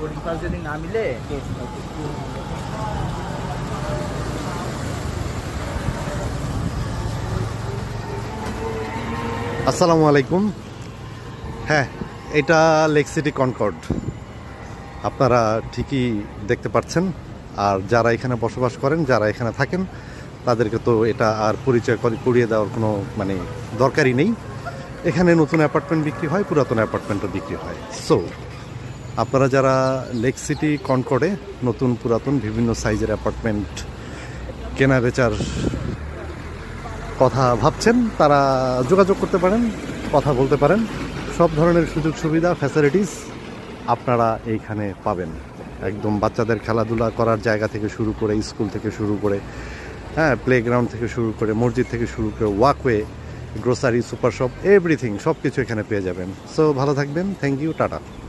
Boarding pass যদি না মিলে আসসালামু আলাইকুম। হ্যাঁ, এটা লেক সিটি কনকর্ড আপনারা ঠিকই দেখতে পাচ্ছেন। আর যারা এখানে বসবাস করেন, যারা এখানে থাকেন, তাদেরকে তো এটা আর পরিচয় করিয়ে দেওয়ার কোনো দরকারই নেই। এখানে নতুন অ্যাপার্টমেন্ট বিক্রি হয়, পুরাতন অ্যাপার্টমেন্টও বিক্রি হয়। সো আপনারা যারা লেক সিটি কনকর্ডে নতুন পুরাতন বিভিন্ন সাইজের অ্যাপার্টমেন্ট কেনা বেচার কথা ভাবছেন, তারা যোগাযোগ করতে পারেন, কথা বলতে পারেন। সব ধরনের সুযোগ সুবিধা ফ্যাসিলিটিস আপনারা এইখানে পাবেন। একদম বাচ্চাদের খেলাধুলা করার জায়গা থেকে শুরু করে, স্কুল থেকে শুরু করে, হ্যাঁ, প্লেগ্রাউন্ড থেকে শুরু করে, মসজিদ থেকে শুরু করে, walkway, grocery, super shop, everything সব কিছু এখানে পেয়ে যাবেন। সো ভালো থাকবেন। Thank you, tata.